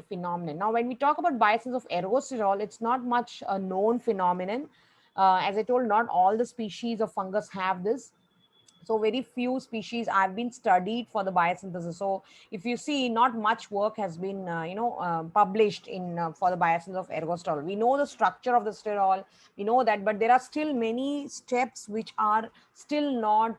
phenomenon. Now, when we talk about biosynthesis of ergosterol, it's not much a known phenomenon. As I told, not all the species of fungus have this. So very few species have been studied for the biosynthesis. So if you see, not much work has been published in for the biosynthesis of ergosterol. We know the structure of the sterol, we know that, but there are still many steps which are still not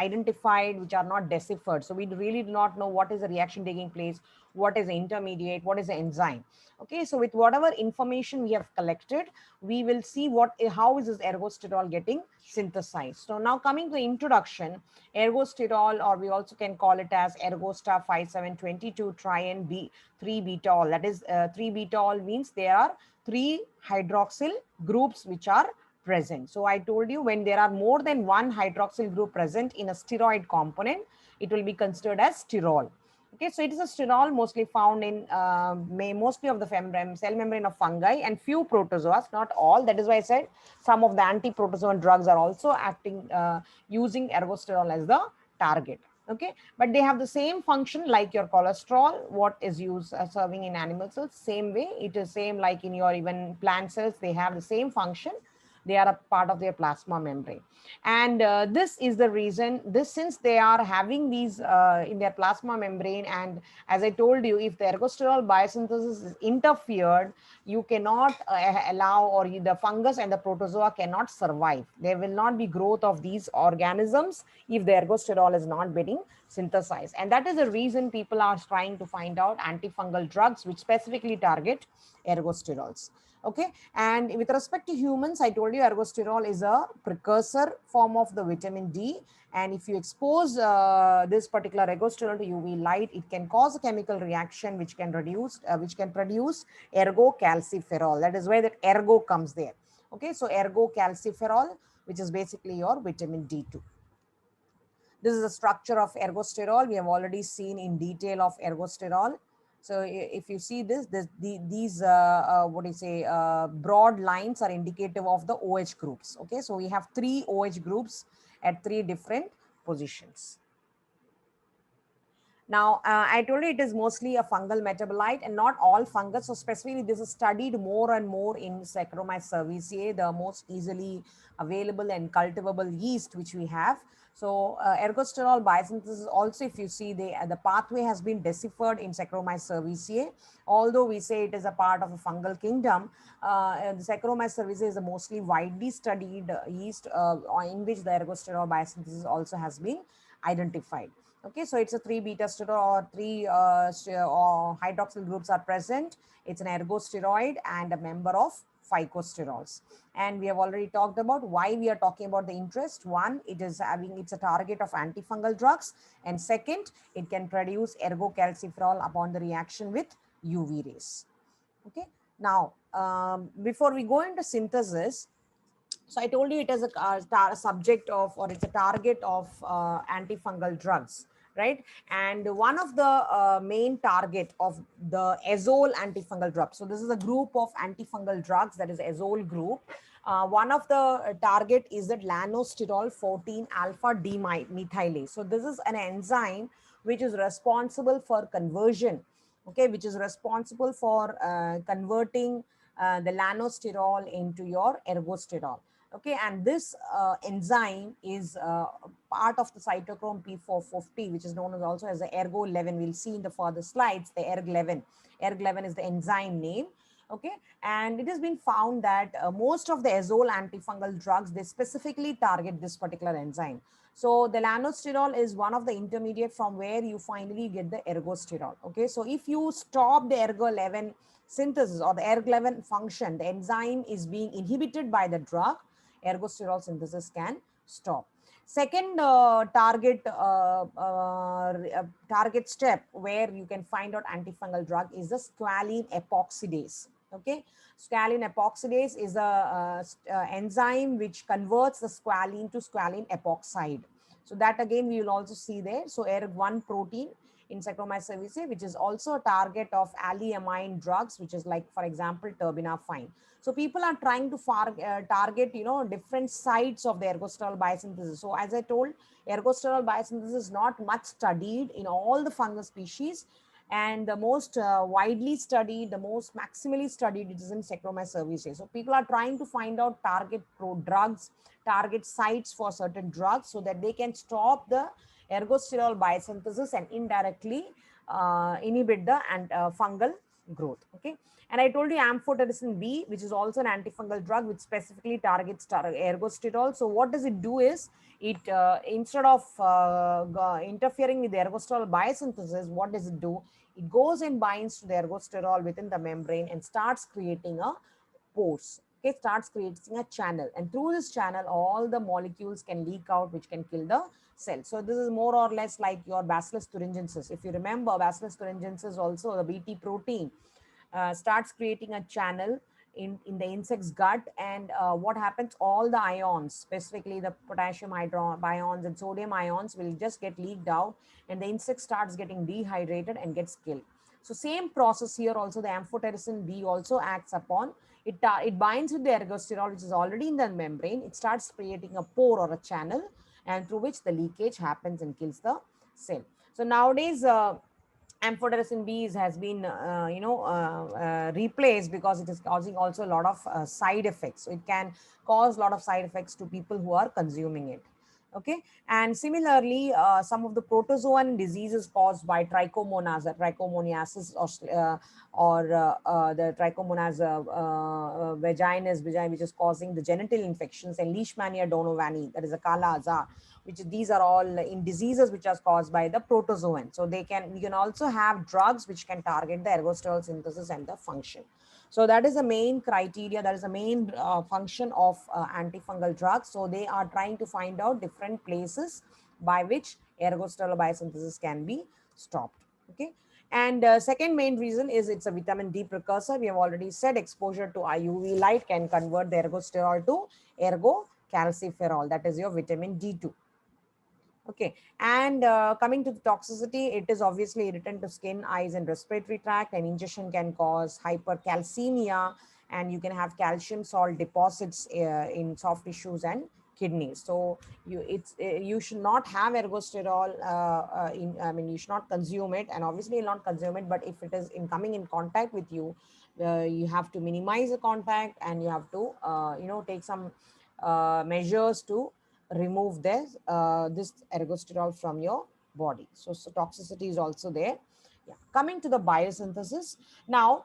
identified, which are not deciphered. So we really do not know what is the reaction taking place, what is the intermediate, what is the enzyme. Okay, so with whatever information we have collected, we will see how is this ergosterol getting synthesized. So now coming to the introduction, ergosterol, or we also can call it as ergosta 5722 triene B 3 beta. That is 3 beta means there are 3 hydroxyl groups which are present. So I told you, when there are more than one hydroxyl group present in a steroid component, it will be considered as sterol. Okay, so it is a sterol mostly found in mostly of the cell membrane of fungi and few protozoas, not all. That is why I said some of the anti-protozoan drugs are also acting using ergosterol as the target. Okay, but they have the same function like your cholesterol, what is used serving in animal cells. Same way, it is same like in your even plant cells. They have the same function. They are a part of their plasma membrane, and this is the reason, this since they are having these in their plasma membrane, and as I told you, if the ergosterol biosynthesis is interfered, you cannot allow, or the fungus and the protozoa cannot survive. There will not be growth of these organisms if the ergosterol is not getting synthesized. And that is the reason people are trying to find out antifungal drugs which specifically target ergosterols. Okay, and with respect to humans, I told you ergosterol is a precursor form of the vitamin D, and if you expose this particular ergosterol to UV light, it can cause a chemical reaction which can produce ergocalciferol. That is where that ergo comes there. Okay, so ergocalciferol, which is basically your vitamin D2. This is the structure of ergosterol. We have already seen in detail of ergosterol. So if you see these what do you say, broad lines are indicative of the OH groups. Okay, so we have 3 OH groups at 3 different positions. Now, I told you it is mostly a fungal metabolite and not all fungus. So specifically, this is studied more and more in Saccharomyces cerevisiae, the most easily available and cultivable yeast which we have. So ergosterol biosynthesis also, if you see, the pathway has been deciphered in Saccharomyces cerevisiae. Although we say it is a part of a fungal kingdom, the Saccharomyces cerevisiae is a mostly widely studied yeast in which the ergosterol biosynthesis also has been identified. Okay, so it's a 3 beta sterol, or 3 hydroxyl groups are present. It's an ergosteroid and a member of phycosterols. And we have already talked about why we are talking about the interest. One, it's a target of antifungal drugs, and second, it can produce ergocalciferol upon the reaction with UV rays. Okay, now before we go into synthesis, so I told you it is a subject of, or it's a target of antifungal drugs, right? And one of the main target of the azole antifungal drugs. So this is a group of antifungal drugs, that is azole group. One of the target is that lanosterol 14 alpha demethylase. So this is an enzyme which is responsible for conversion, okay, which is responsible for converting the lanosterol into your ergosterol. Okay, and this enzyme is part of the cytochrome P450, which is known as also as the ergo11. We'll see in the further slides the erg11. Erg11 is the enzyme name. Okay, and it has been found that most of the azole antifungal drugs, they specifically target this particular enzyme. So the lanosterol is one of the intermediate from where you finally get the ergosterol. Okay, so if you stop the ergo11 synthesis or the erg11 function, the enzyme is being inhibited by the drug, ergosterol synthesis can stop. Second target step where you can find out antifungal drug is the squalene epoxidase. Okay, squalene epoxidase is a enzyme which converts the squalene to squalene epoxide. So that again we will also see there. So ERG1 protein in Saccharomyces cerevisiae, which is also a target of allyamine drugs, which is like, for example, terbinafine. So people are trying to target, different sites of the ergosterol biosynthesis. So as I told, ergosterol biosynthesis is not much studied in all the fungus species. and the most widely studied, the most maximally studied, it is in Saccharomyces cerevisiae. So people are trying to find out target drugs, target sites for certain drugs, so that they can stop the ergosterol biosynthesis and indirectly inhibit the fungal growth. Okay, and I told you amphotericin B, which is also an antifungal drug, which specifically targets ergosterol. So what does it do is, it instead of interfering with the ergosterol biosynthesis, what does it do? It goes and binds to the ergosterol within the membrane and starts creating a pores. Okay, starts creating a channel, and through this channel all the molecules can leak out, which can kill the cell. So this is more or less like your Bacillus thuringiensis. If you remember, Bacillus thuringiensis, also the Bt protein starts creating a channel in the insect's gut, and what happens, all the ions, specifically the potassium ions and sodium ions, will just get leaked out, and the insect starts getting dehydrated and gets killed. So same process here also, the amphotericin B also acts upon it. It binds with the ergosterol, which is already in the membrane. It starts creating a pore or a channel, and through which the leakage happens and kills the cell. So nowadays amphotericin B has been replaced, because it is causing also a lot of side effects. So it can cause a lot of side effects to people who are consuming it. Okay, and similarly some of the protozoan diseases caused by trichomonas, trichomoniasis, or the trichomonas vaginis, which is causing the genital infections, and leishmania donovani, that is a kala azar, which these are all in diseases which are caused by the protozoan. So we can also have drugs which can target the ergosterol synthesis and the function. So that is the main criteria, that is the main function of antifungal drugs. So they are trying to find out different places by which ergosterol biosynthesis can be stopped. Okay, and second main reason is it's a vitamin D precursor. We have already said exposure to UV light can convert the ergosterol to ergocalciferol, that is your vitamin D2. Okay, and coming to the toxicity, it is obviously irritant to skin, eyes, and respiratory tract. An ingestion can cause hypercalcemia, and you can have calcium salt deposits in soft tissues and kidneys. So you should not have ergosterol. I mean, you should not consume it, and obviously you'll not consume it. But if it is in coming in contact with you, you have to minimize the contact, and you have to take some measures to remove this ergosterol from your body. So toxicity is also there. Yeah. Coming to the biosynthesis. Now,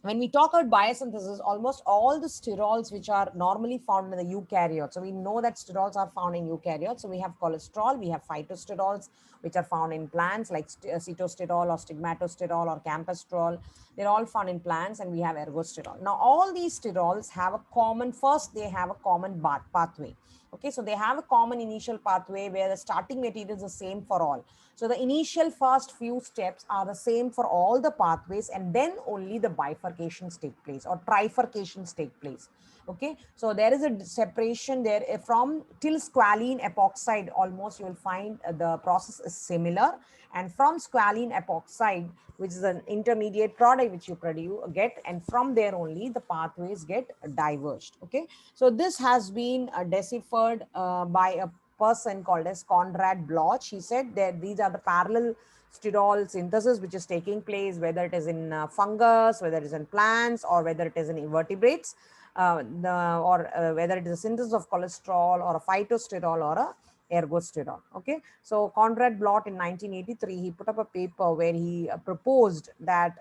when we talk about biosynthesis, almost all the sterols which are normally found in the eukaryotes. So we know that sterols are found in eukaryotes. So we have cholesterol, we have phytosterols, which are found in plants like cetosterol or stigmatosterol or campestrol. They're all found in plants, and we have ergosterol. Now, all these sterols have a common, first they have a common pathway. Okay, so they have a common initial pathway where the starting material is the same for all. So the initial first few steps are the same for all the pathways, and then only the bifurcations take place or trifurcations take place. Okay, so there is a separation there from till squalene epoxide. Almost you will find the process is similar, and from squalene epoxide, which is an intermediate product which you get, and from there only the pathways get diverged. Okay, so this has been deciphered by a person called as Conrad Bloch. He said that these are the parallel sterol synthesis which is taking place, whether it is in fungus, whether it is in plants, or whether it is in invertebrates, whether it is a synthesis of cholesterol or a phytosterol or a ergosterol. Okay, so Conrad Bloch in 1983 he put up a paper where he proposed that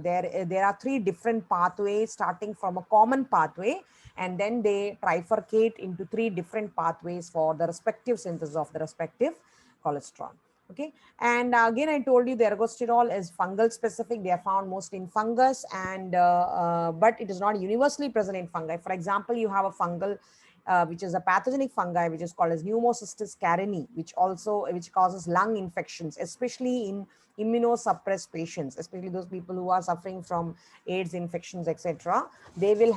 there are three different pathways starting from a common pathway, and then they trifurcate into three different pathways for the respective synthesis of the respective cholesterol. Okay, and again I told you the ergosterol is fungal specific. They are found mostly in fungus, and but it is not universally present in fungi. For example, you have a fungal which is a pathogenic fungi which is called as Pneumocystis carinii, which causes lung infections, especially in immunosuppressed patients, especially those people who are suffering from AIDS infections, etc. They will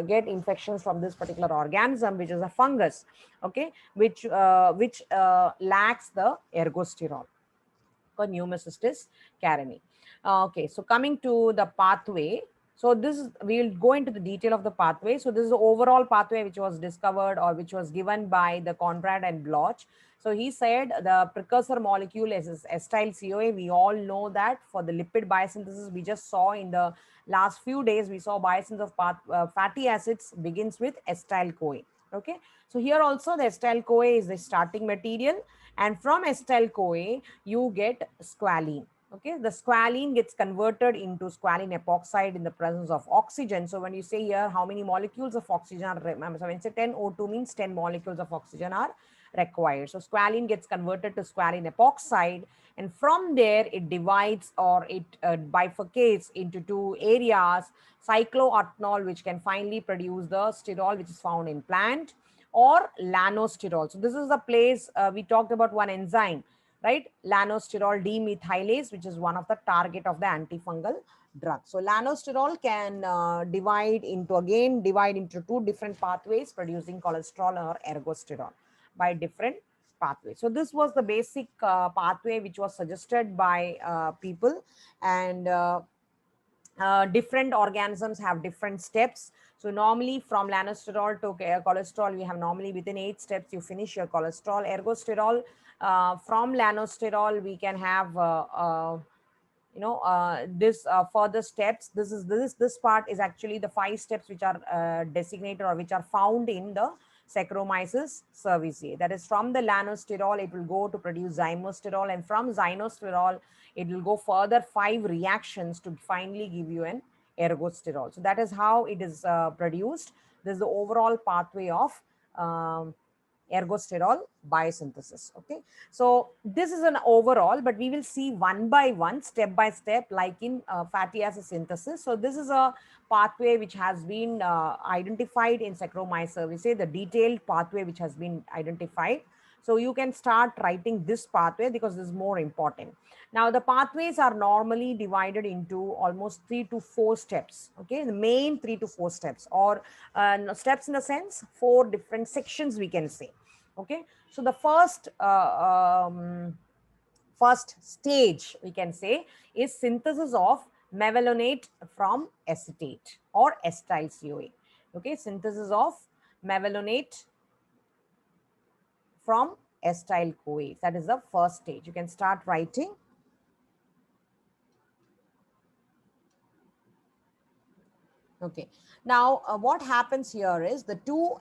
get infections from this particular organism, which is a fungus. Okay, which lacks the ergosterol, called Pneumocystis carinii. Okay, so coming to the pathway. So this is, we will go into the detail of the pathway. So this is the overall pathway which was discovered or which was given by the Conrad and Bloch. So he said the precursor molecule is acetyl CoA. We all know that for the lipid biosynthesis we just saw in the last few days, we saw biosynthesis of fatty acids begins with acetyl CoA. Okay, so here also the acetyl CoA is the starting material, and from acetyl CoA you get squalene. Okay, the squalene gets converted into squalene epoxide in the presence of oxygen. So when you say here how many molecules of oxygen are, remember, so when you say 10 O2 means 10 molecules of oxygen are required. So squalene gets converted to squalene epoxide, and from there it divides or it bifurcates into two areas: cyclooctanol, which can finally produce the sterol which is found in plant, or lanosterol. So this is the place we talked about one enzyme, right? Lanosterol demethylase, which is one of the target of the antifungal drug. So lanosterol can divide into two different pathways producing cholesterol or ergosterol by different pathways. So this was the basic pathway which was suggested by people, and different organisms have different steps. So normally from lanosterol to cholesterol, we have normally within 8 steps you finish your cholesterol. Ergosterol, from lanosterol we can have this further steps. This part is actually the 5 steps which are designated or which are found in the Saccharomyces cerevisiae. That is, from the lanosterol it will go to produce zymosterol, and from zymosterol it will go further 5 reactions to finally give you an ergosterol. So that is how it is produced. This is the overall pathway of um, ergosterol biosynthesis. Okay, so this is an overall, but we will see one by one, step by step, like in fatty acid synthesis. So this is a pathway which has been identified in Saccharomyces cerevisiae, the detailed pathway which has been identified. So you can start writing this pathway because this is more important. Now the pathways are normally divided into almost 3 to 4 steps. Okay, the main 3 to 4 steps, or steps in the sense 4 different sections we can say. Okay, so the first stage we can say is synthesis of mevalonate from acetate or acetyl CoA. Okay, synthesis of mevalonate from acetyl CoA. That is the first stage. You can start writing. Okay. Now, what happens here is the two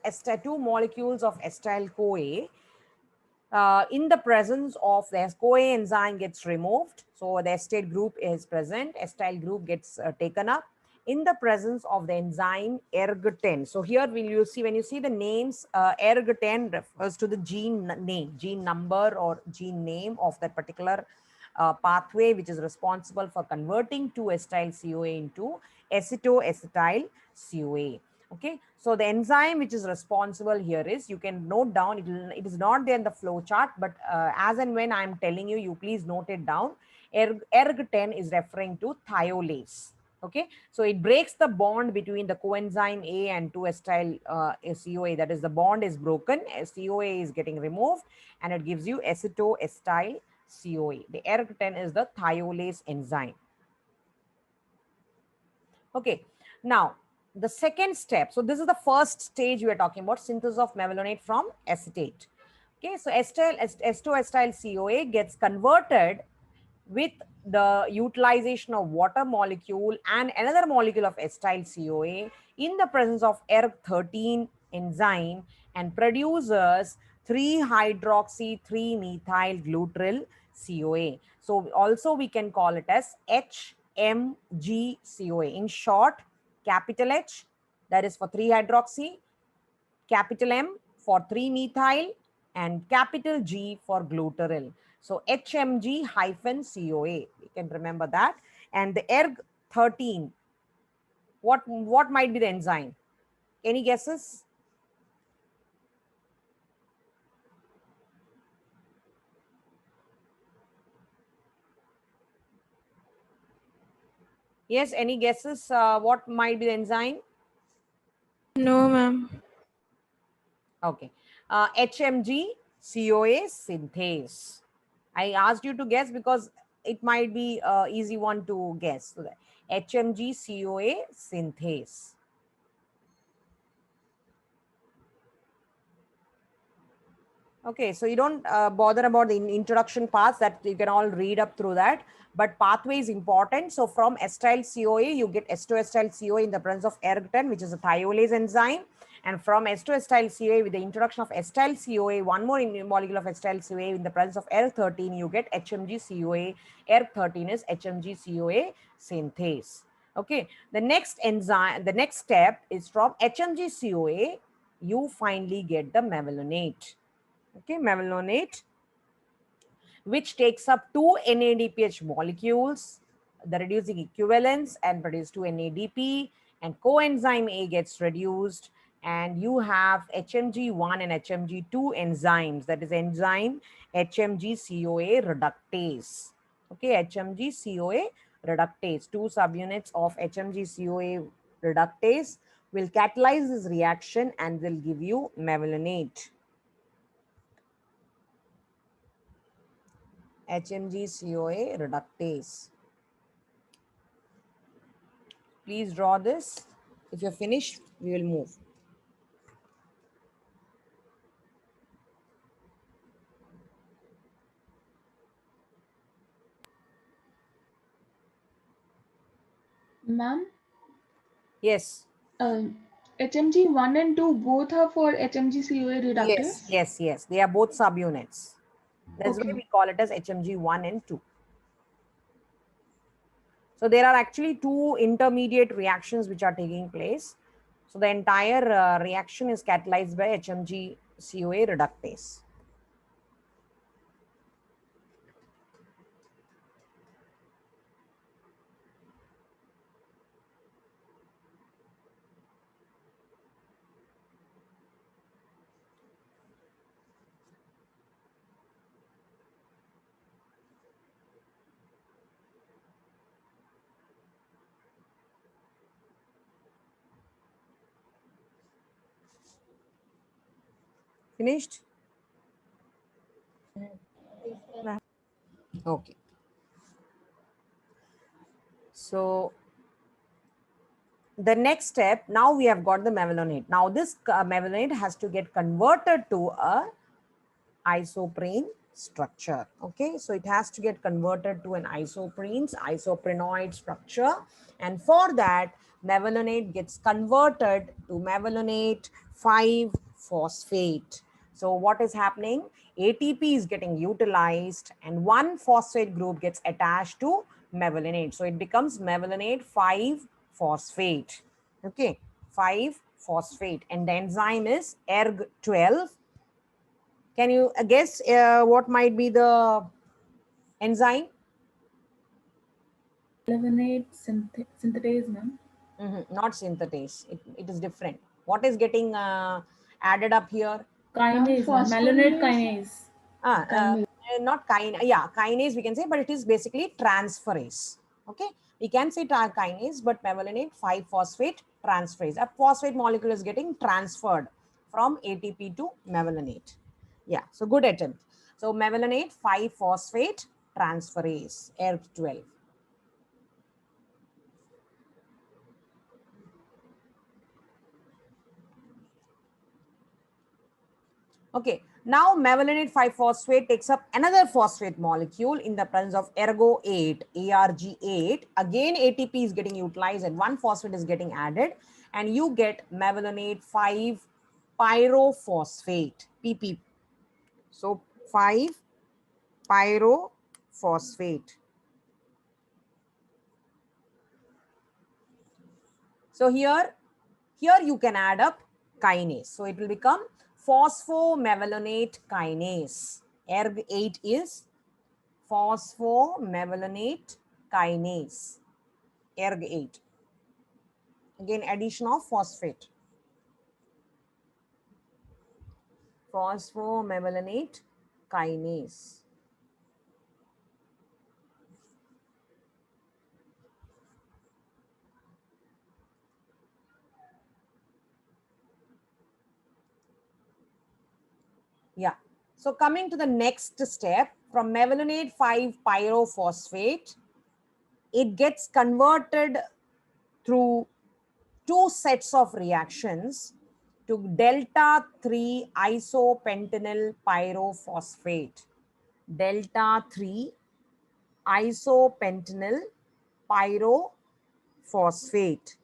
molecules of acetyl CoA in the presence of the CoA enzyme gets removed. So the acetate group is present, acetyl group gets taken up in the presence of the enzyme erg10. So here will you see, when you see the names, erg10 refers to the gene name, gene number or gene name of that particular pathway which is responsible for converting 2-acetyl CoA into acetoacetyl CoA. Okay, so the enzyme which is responsible here is, you can note down, it is not there in the flow chart, but as and when I am telling you, you please note it down. Erg10 is referring to thiolase. Okay, so it breaks the bond between the coenzyme A and 2-acetyl CoA. That is, the bond is broken, CoA is getting removed, and it gives you acetoacetyl CoA. The erg10 is the thiolase enzyme. Okay, now the second step. So this is the first stage we are talking about, synthesis of mevalonate from acetate. Okay, so acetoacetyl CoA gets converted with the utilization of water molecule and another molecule of acetyl CoA in the presence of ERG13 enzyme, and produces 3-hydroxy 3-methyl gluteryl CoA. So also we can call it as HMG-CoA. In short, capital H, that is for 3-hydroxy, capital M for 3-methyl, and capital G for gluteryl. So HMG-CoA, you can remember that. And the ERG13, what might be the enzyme? Any guesses? Yes, any guesses? What might be the enzyme? No, ma'am. Okay. HMG CoA synthase. I asked you to guess because it might be easy one to guess. So that HMG CoA synthase. Okay, so you don't bother about the introduction parts, that you can all read up through that. But pathway is important. So from acetyl CoA, you get S2-acetyl CoA in the presence of erg10, which is a thiolase enzyme. And from S2-acetyl CoA, with the introduction of acetyl CoA, one more molecule of acetyl CoA in the presence of erg13, you get HMG CoA. Erg13 is HMG CoA synthase. Okay, the next enzyme, the next step is from HMG CoA, you finally get the mevalonate. Okay, mevalonate, which takes up two NADPH molecules, the reducing equivalents, and produce 2 NADP, and coenzyme A gets reduced, and you have HMG1 and HMG2 enzymes, that is enzyme HMG-CoA reductase. Okay, HMG-CoA reductase, two subunits of HMG-CoA reductase will catalyze this reaction and will give you mevalonate. HMG-CoA reductase. Please draw this. If you're finished, we will move. Ma'am, Yes. uh, HMG 1 and 2 both are for HMG CoA Yes, reductase? yes, yes. They are both subunits. That's why Okay. we call it as HMG 1 and 2. So there are actually two intermediate reactions which are taking place. So the entire reaction is catalyzed by HMG CoA reductase. Finished? Okay. So the next step, now we have got the mevalonate. Now this mevalonate has to get converted to a isoprene structure. Okay, so it has to get converted to an isoprenoid structure, and for that mevalonate gets converted to mevalonate 5 phosphate. So what is happening? ATP is getting utilized and one phosphate group gets attached to mevalonate, so it becomes mevalonate 5 phosphate. Okay, 5 phosphate, and the enzyme is erg12. Can you guess what might be the enzyme? Lemonade synthetase, ma'am. Not synthetase. It is different. What is getting added up here? Ma'am, Kinase, ma'am. Malonate phospholipase? kinase. Uh, uh, Kinase. Not kinase. Yeah, kinase we can say, but it is basically transferase. Okay, we can say kinase, but mevalonate 5 phosphate transferase. A phosphate molecule is getting transferred from ATP to mevalonate. Yeah, so good attempt. So mevalonate 5 phosphate transferase, ERG12. Okay, now mevalonate 5-phosphate takes up another phosphate molecule in the presence of ergo-8, ARG8. Again, ATP is getting utilized and one phosphate is getting added, and you get mevalonate 5 pyrophosphate, PP. So 5 pyrophosphate. So here you can add up kinase. So it will become phosphomevalonate kinase. ERG8 is phosphomevalonate kinase, ERG8. Again, addition of phosphate. Phosphomevalonate kinase. Yeah. So coming to the next step, from mevalonate 5 pyrophosphate, it gets converted through two sets of reactions to delta 3 isopentenyl pyrophosphate. Delta 3 isopentenyl pyrophosphate.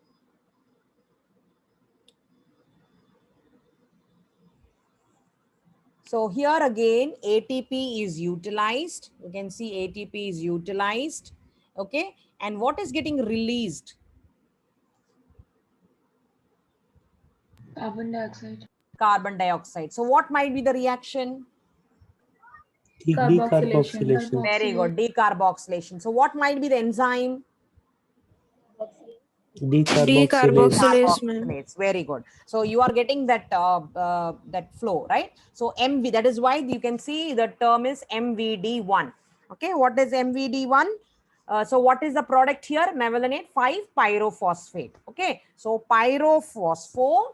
So here again, ATP is utilized. You can see ATP is utilized. Okay. And what is getting released? Carbon dioxide. Carbon dioxide. So what might be the reaction? Carboxylation. Carboxylation. Very good. Decarboxylation. So what might be the enzyme? Decarboxylase. Decarboxylates. Very good. So you are getting that that flow, right? So MV, that is why you can see the term is MVD1. Okay, what is MVD1? So what is the product here? Mevalonate 5 pyrophosphate. Okay, so pyrophospho,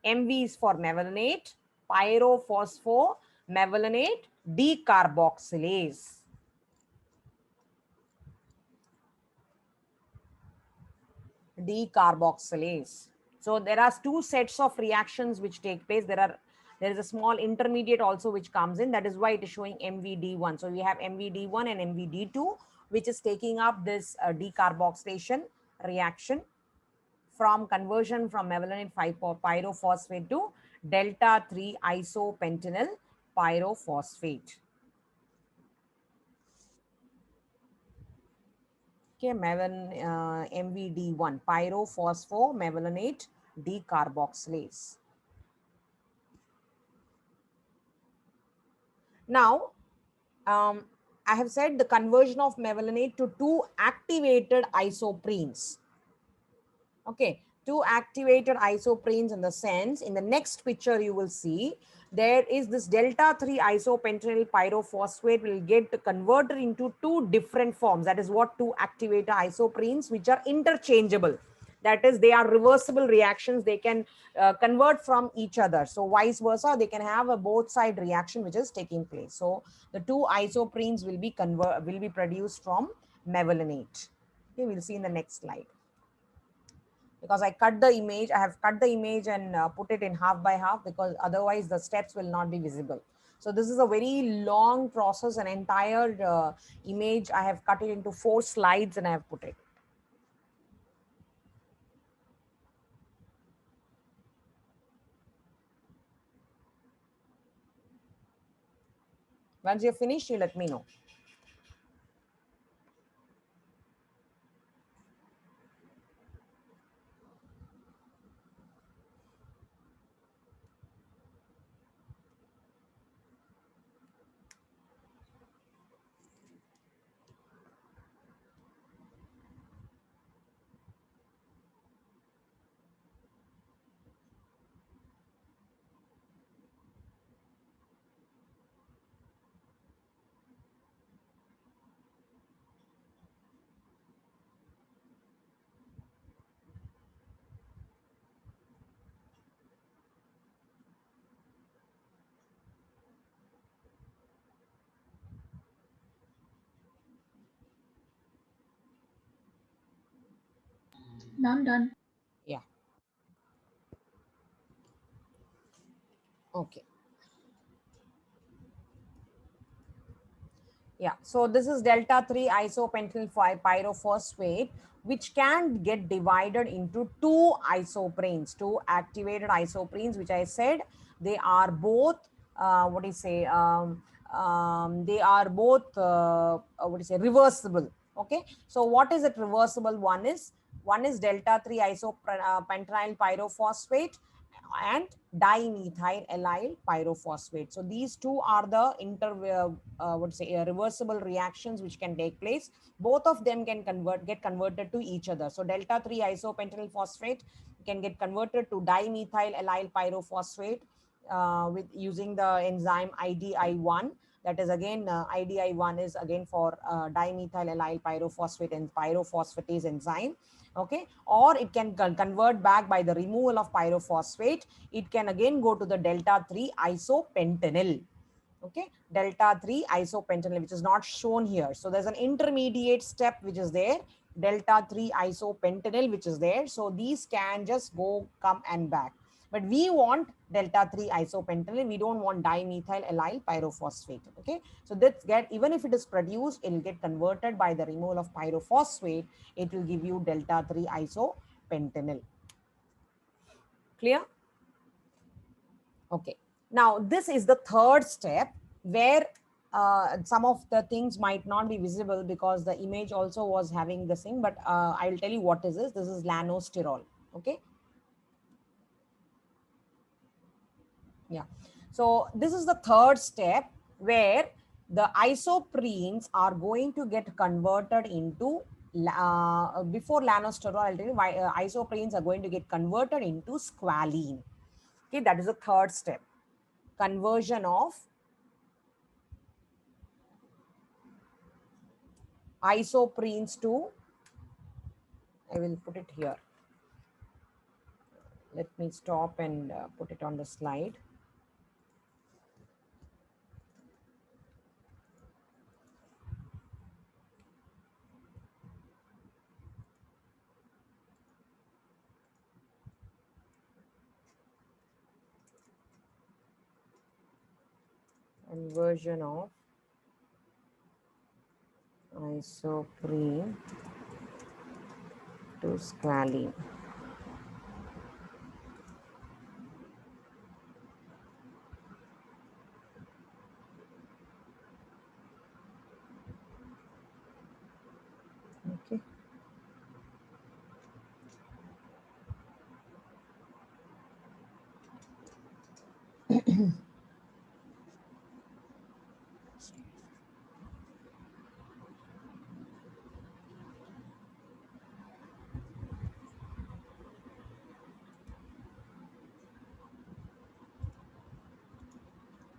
MV is for mevalonate, pyrophospho, mevalonate, decarboxylase. Decarboxylase. So there are two sets of reactions which take place. There is a small intermediate also which comes in. That is why it is showing MVD1. So we have MVD1 and MVD2, which is taking up this decarboxylation reaction from conversion from mevalonate 5 pyrophosphate to delta 3 isopentenyl pyrophosphate. Okay, MVD1, pyrophosphomevalonate decarboxylase. Now, I have said the conversion of mevalonate to two activated isoprenes. Okay, two activated isoprenes in the sense, in the next picture you will see, there is this delta 3 isopentenyl pyrophosphate will get converted into two different forms. That is what two activated isoprenes which are interchangeable. That is, they are reversible reactions. They can convert from each other. So vice versa, they can have a both side reaction which is taking place. So the two isoprenes will be produced from mevalonate. Okay, we'll see in the next slide. Because I cut the image, I have cut the image and put it in half by half, because otherwise the steps will not be visible. So this is a very long process, an entire image. I have cut it into 4 slides and I have put it. Once you're finished, you let me know. Ma'am, done. Yeah. Okay. Yeah, so this is delta 3 isopentenyl pyrophosphate, which can get divided into two isoprenes, two activated isoprenes, which I said they are both, what do you say, they are both, what do you say, reversible. Okay, so what is it reversible? One is delta 3 isopentenyl pyrophosphate and dimethyl allyl pyrophosphate. So these two are the reversible reactions which can take place. Both of them can get converted to each other. So delta 3 isopentenyl phosphate can get converted to dimethyl allyl pyrophosphate with using the enzyme IDI1. That is again IDI1 is again for dimethyl allyl pyrophosphate and pyrophosphatase enzyme. Okay, or it can convert back by the removal of pyrophosphate. It can again go to the delta 3 isopentenyl. Okay, delta 3 isopentenyl, which is not shown here. So there's an intermediate step which is there, delta 3 isopentenyl, which is there. So these can just go, come and back. But we want delta 3 isopentenyl. We don't want dimethyl allyl pyrophosphate. Okay, so that's get, even if it is produced, it will get converted by the removal of pyrophosphate. It will give you delta 3 isopentenyl. Clear? Okay. Now, this is the third step where some of the things might not be visible because the image also was having the thing, but I will tell you what is this. This is lanosterol. Okay. Yeah. So this is the third step where the isoprenes are going to get converted into, before lanosterol, I'll tell you why isoprenes are going to get converted into squalene. Okay, that is the third step. Conversion of isoprenes to, I will put it here. Let me stop and put it on the slide. Conversion of isoprene to squalene. Okay.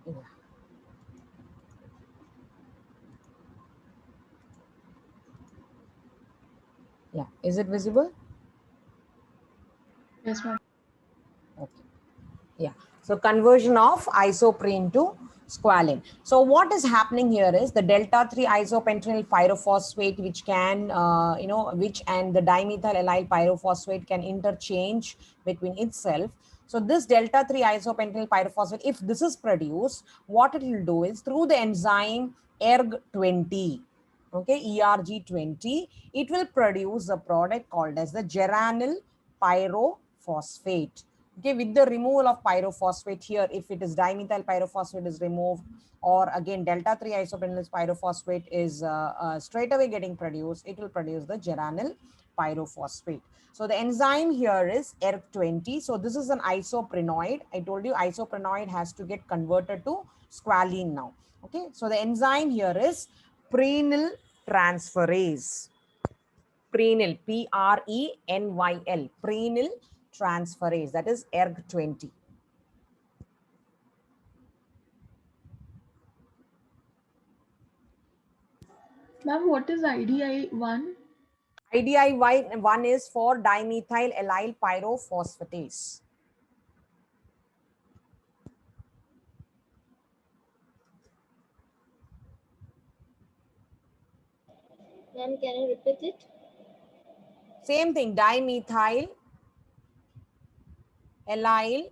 Yeah. Yeah. Is it visible? Yes, ma'am. Okay. Yeah. So conversion of isoprene to squalene. So what is happening here is the delta 3 isopentenyl pyrophosphate, which can, which and the dimethyl allyl pyrophosphate can interchange between itself. So this delta 3 isopentenyl pyrophosphate, if this is produced, what it will do is through the enzyme ERG20, okay, ERG20, it will produce a product called as the geranyl pyrophosphate. Okay, with the removal of pyrophosphate here, if it is dimethyl pyrophosphate is removed, or again delta 3 isopentenyl pyrophosphate is straight away getting produced, it will produce the geranyl pyrophosphate. So the enzyme here is ERG20. So this is an isoprenoid. I told you isoprenoid has to get converted to squalene now. Okay, so the enzyme here is prenyl transferase. Prenyl, Prenyl, prenyl transferase, that is ERG20. Ma'am, what is IDI1? IDI1 is for dimethyl allyl pyrophosphatase. Ma'am, can you repeat it? Same thing, dimethyl allyl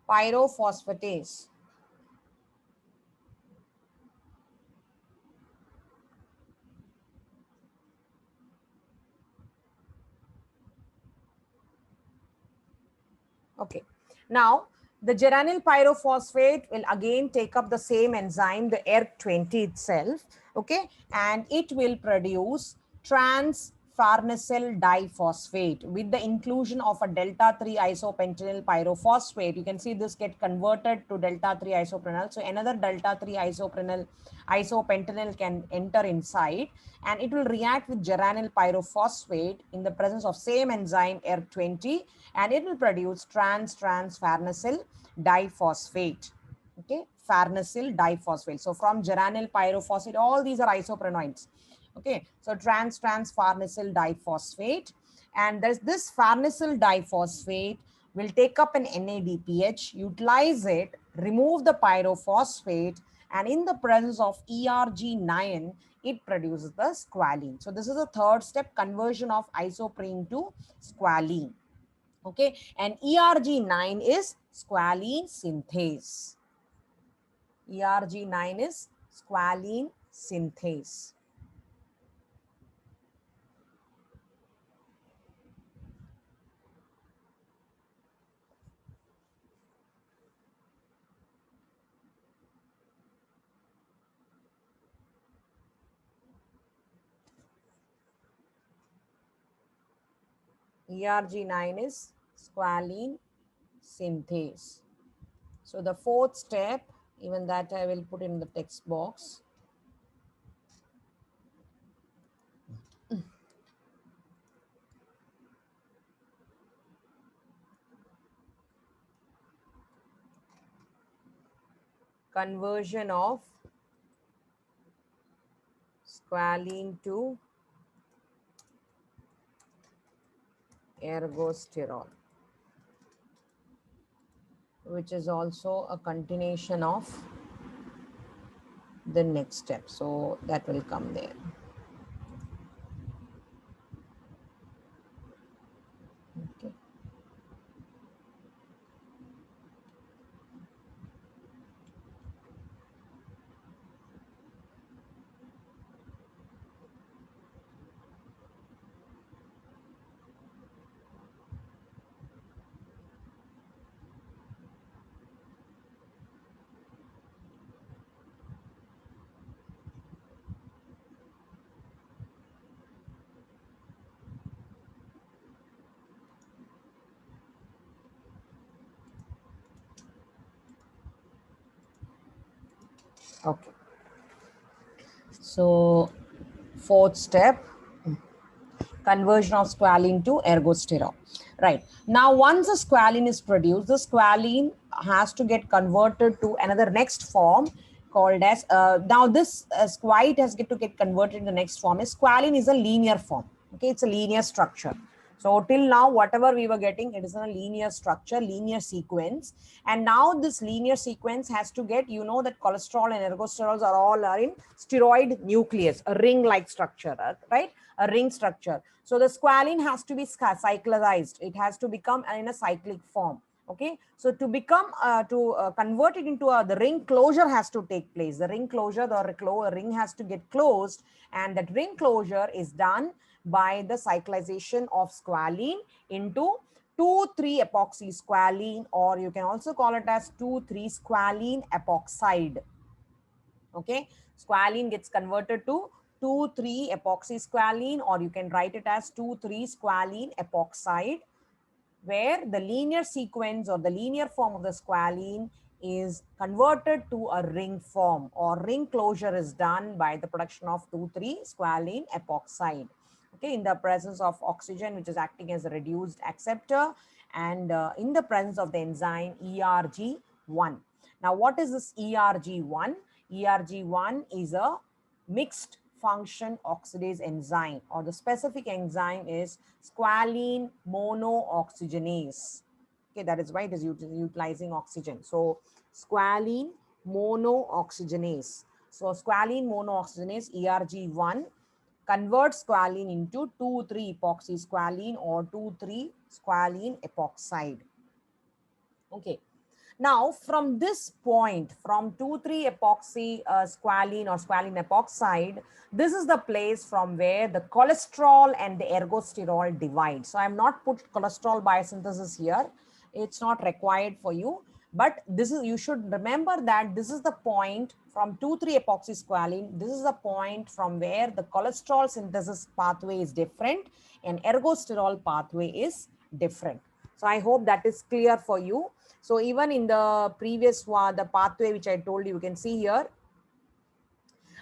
pyrophosphatase. Okay. Now, the geranyl pyrophosphate will again take up the same enzyme, the ERG20 itself, okay, and it will produce trans farnesyl diphosphate with the inclusion of a delta 3 isopentenyl pyrophosphate. You can see this get converted to delta 3 isoprenyl. So another delta 3 isopentenyl can enter inside, and it will react with geranyl pyrophosphate in the presence of same enzyme ERG20, and it will produce trans farnesyl diphosphate. Okay, farnesyl diphosphate. So from geranyl pyrophosphate, all these are isoprenoids. Okay, so trans farnesyl diphosphate, and there's this farnesyl diphosphate will take up an NADPH, utilize it, remove the pyrophosphate, and in the presence of ERG9, it produces the squalene. So this is the third step, conversion of isoprene to squalene. Okay, and ERG9 is squalene synthase. ERG9 is squalene synthase. ERG9 is squalene synthase. So the fourth step, even that I will put in the text box. Conversion of squalene to ergosterol, which is also a continuation of the next step. So that will come there. Okay. Okay. So fourth step, conversion of squalene to ergosterol. Right. Now, once the squalene is produced, the squalene has to get converted to another next form called as, now this squite has to get converted in the next form. Is squalene is a linear form. Okay, it's a linear structure. So till now, whatever we were getting, it is a linear structure, linear sequence. And now this linear sequence has to get, you know, that cholesterol and ergosterols are all in steroid nucleus, a ring-like structure, right? A ring structure. So the squalene has to be cyclized. It has to become in a cyclic form. Okay, so to become convert it into the ring closure has to take place. The ring closure, the ring has to get closed, and that ring closure is done by the cyclization of squalene into 2,3-epoxy squalene, or you can also call it as 2,3-squalene epoxide. Okay, squalene gets converted to 2,3-epoxy squalene, or you can write it as 2,3-squalene epoxide, where the linear sequence or the linear form of the squalene is converted to a ring form, or ring closure is done by the production of 2,3-squalene epoxide. Okay, in the presence of oxygen, which is acting as a reduced acceptor, and in the presence of the enzyme ERG1. Now, what is this ERG1? ERG1 is a mixed function oxidase enzyme, or the specific enzyme is squalene monooxygenase. Okay, that is why it is utilizing oxygen. So squalene monooxygenase. So squalene monooxygenase ERG1 converts squalene into 2,3-epoxy squalene or 2,3-squalene epoxide. Okay. Now, from this point, from 2,3-epoxy squalene or squalene epoxide, this is the place from where the cholesterol and the ergosterol divide. So, I am not put cholesterol biosynthesis here. It's not required for you. But this is, you should remember that this is the point from 2,3-epoxy squalene. This is the point from where the cholesterol synthesis pathway is different and ergosterol pathway is different. So I hope that is clear for you. So even in the previous one, the pathway which I told you, you can see here,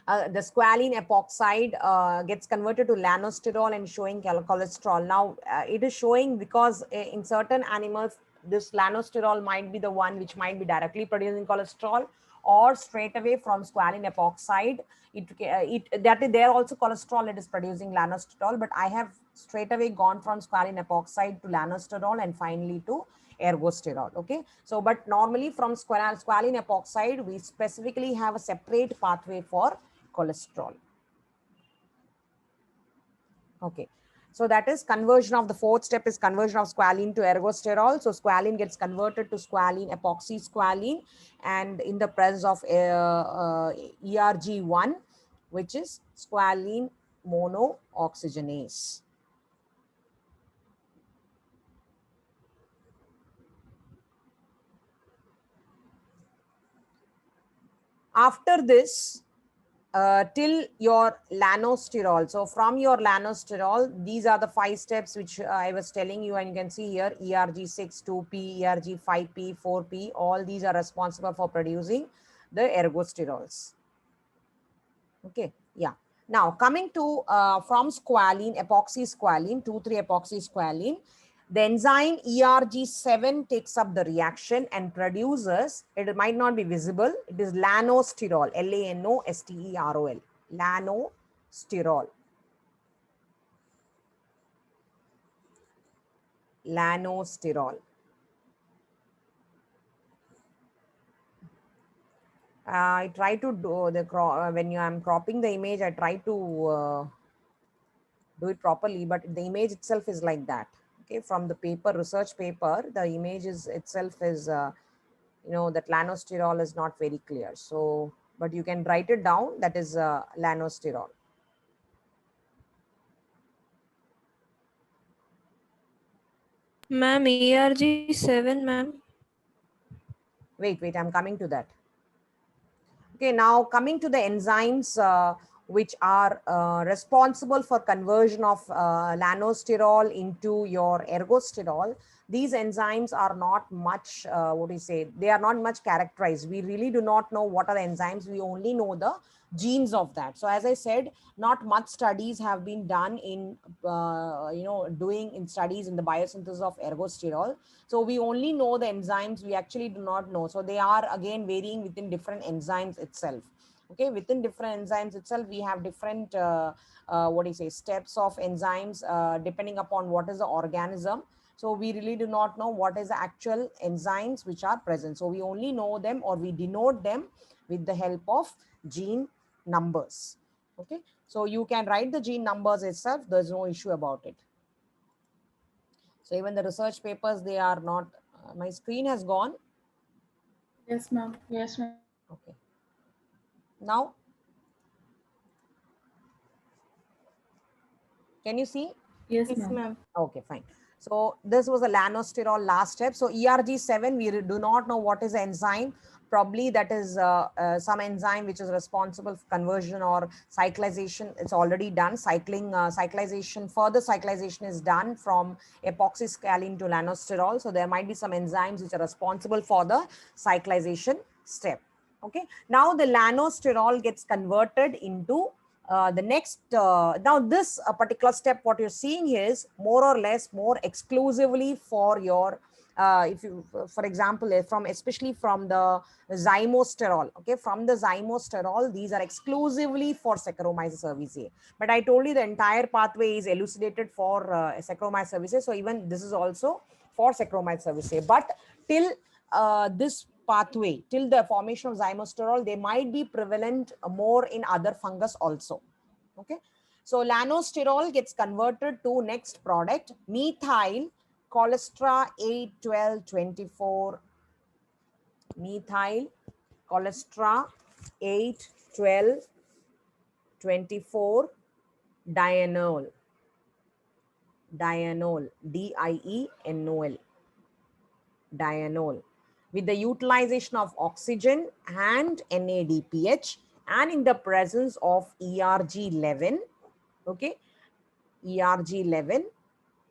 the squalene epoxide gets converted to lanosterol and showing cholesterol. Now it is showing because in certain animals, this lanosterol might be the one which might be directly producing cholesterol, or straight away from squalene epoxide. There also cholesterol it is producing lansitol, but I have straight away gone from squalene epoxide to lansitol and finally to ergosterol. Okay, so but normally from squalene epoxide we specifically have a separate pathway for cholesterol. Okay, so that is conversion of the fourth step is conversion of squalene to ergosterol. So squalene gets converted to squalene epoxy squalene, and in the presence of ERG1, which is squalene monooxygenase. After this, till your lansitol. So from your lansitol, these are the 5 steps which I was telling you, and you can see here ERG6, 2P, ERG5P, 4P, all these are responsible for producing the ergosterols. Okay, yeah. Now coming to from squalene, epoxy squalene, 2,3 epoxy squalene, the enzyme ERG7 takes up the reaction and produces, it might not be visible, it is lanostirol, Lanosterol, lanostirol, lanostirol. I try to do the when I'm cropping the image, I try to do it properly, but the image itself is like that. Okay, from the paper, research paper, the image is itself is that lanostirol is not very clear. So but you can write it down, that is lanostirol. Ma'am, ERG7, ma'am. Wait, I'm coming to that. Okay, now coming to the enzymes which are responsible for conversion of lanostirol into your ergosterol. These enzymes are not much, they are not much characterized. We really do not know what are the enzymes. We only know the genes of that. So as I said, not much studies have been done in, doing in studies in the biosynthesis of ergosterol. So we only know the enzymes, we actually do not know. So they are again varying within different enzymes itself. Okay, within different enzymes itself, we have different, steps of enzymes depending upon what is the organism. So we really do not know what is the actual enzymes which are present. So we only know them, or we denote them with the help of gene numbers. Okay, so you can write the gene numbers itself, there's no issue about it. So even the research papers, they are not, my screen has gone. Yes, ma'am. Yes, ma'am. Okay. Now, can you see? Yes, Yes, ma'am. ma'am. Okay, fine. So this was the lanostirol last step. So ERG7, we do not know what is the enzyme. Probably that is some enzyme which is responsible for conversion or cyclization. It's already done. Cyclization, further cyclization is done from epoxy scalene to lanostirol. So there might be some enzymes which are responsible for the cyclization step. Okay. Now the lanostirol gets converted into the next, now this particular step, what you're seeing is more or less more exclusively for your, if you, for example, especially from the zymosterol, okay, from the zymosterol, these are exclusively for Saccharomyces cerevisiae. But I told you the entire pathway is elucidated for Saccharomyces cerevisiae. So even this is also for Saccharomyces cerevisiae. But till this pathway, till the formation of zymosterol, they might be prevalent more in other fungus also. Okay, so lanostirol gets converted to next product, methyl cholestra 8-12-24, methyl cholestra 8-12-24 dienol, DIENOL, dienol, with the utilization of oxygen and NADPH, and in the presence of ERG11. Okay, ERG11.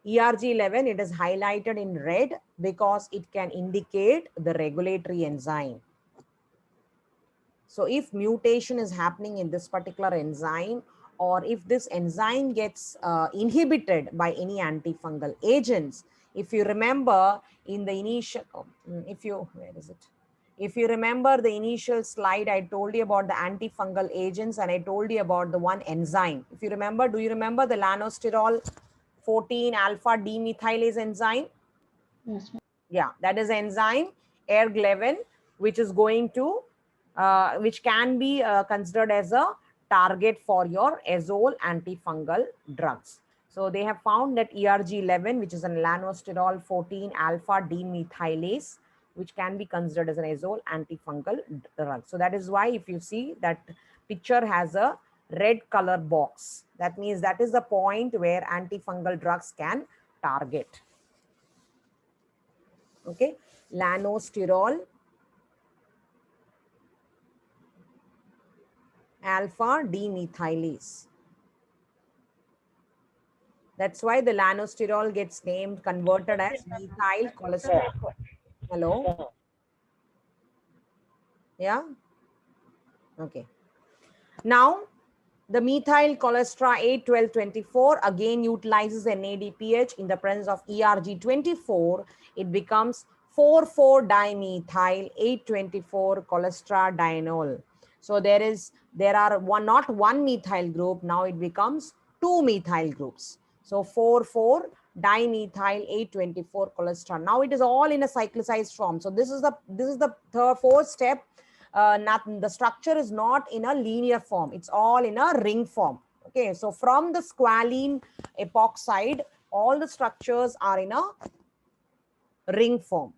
ERG11, it is highlighted in red because it can indicate the regulatory enzyme. So if mutation is happening in this particular enzyme, or if this enzyme gets inhibited by any antifungal agents, if you remember in the initial, where is it? If you remember the initial slide, I told you about the antifungal agents and I told you about the one enzyme. If you remember, do you remember the lanosterol 14 alpha demethylase enzyme? Yes, ma'am. Yeah, that is enzyme erg11, which is going to, which can be considered as a target for your azole antifungal drugs. So they have found that ERG11, which is a lanosterol 14 alpha demethylase, which can be considered as an azole antifungal drug. So that is why if you see that picture has a red color box, that means that is the point where antifungal drugs can target. Okay, lanosterol alpha demethylase. That's why the lanosterol gets named, converted as methyl cholesterol. Hello? Yeah? Okay. Now, the methyl cholesterol 8-12-24 again utilizes NADPH in the presence of ERG24. It becomes 4,4-dimethyl 8-24 cholesterol. So there are not one methyl group. Now it becomes two methyl groups. So 4,4-dimethyl 8-24 cholesterol. Now it is all in a cyclicized form. So this is the fourth step. The structure is not in a linear form. It's all in a ring form. Okay, so from the squalene epoxide, all the structures are in a ring form.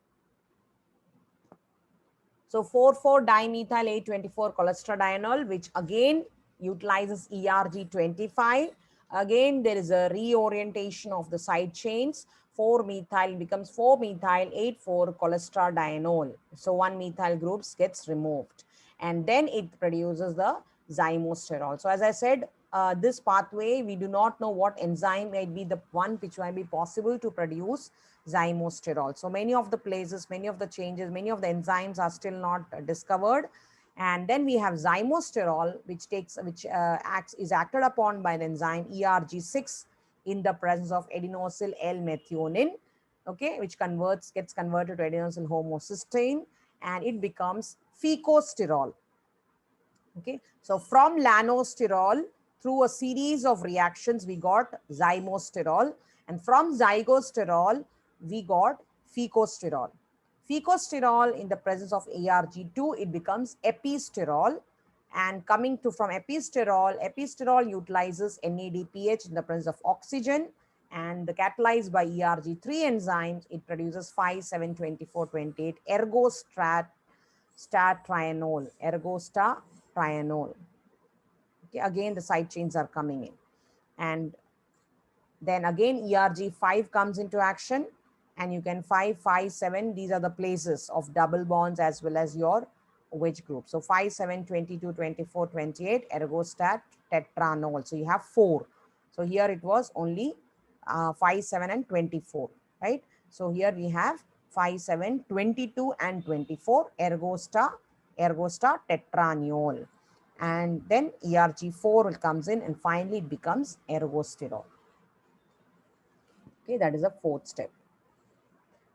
So 4,4-dimethyl 8-24 cholesterol, which again utilizes ERG25. Again, there is a reorientation of the side chains. 4-methyl becomes 4-methyl 8,4 cholesterol. So one methyl groups gets removed. And then it produces the zymosterol. So as I said, this pathway, we do not know what enzyme might be the one which might be possible to produce zymosterol. So many of the places, many of the changes, many of the enzymes are still not discovered. And then we have zymosterol, which is acted upon by the enzyme ERG6 in the presence of adenosyl L-methionine, okay, which gets converted to adenosyl homocysteine, and it becomes ficosterol. Okay, so from lanosterol, through a series of reactions, we got zymosterol, and from zygosterol, we got ficosterol. Ficosterol, in the presence of ARG2, it becomes episterol. And coming to from episterol utilizes NADPH in the presence of oxygen, and the catalyzed by ERG3 enzymes, it produces 5,7-24-28 ergosterol. Okay, again, the side chains are coming in. And then again, ERG5 comes into action, and you can 5, 5, 7. These are the places of double bonds as well as your wedge group. So 5, 7, 22, 24, 28, ergostat tetranol. So you have 4. So here it was only 5, 7, and 24, right? So here we have 5, 7, 22, and 24, ergosta tetranol. And then ERG4 comes in, and finally it becomes ergosterol. Okay, that is the fourth step.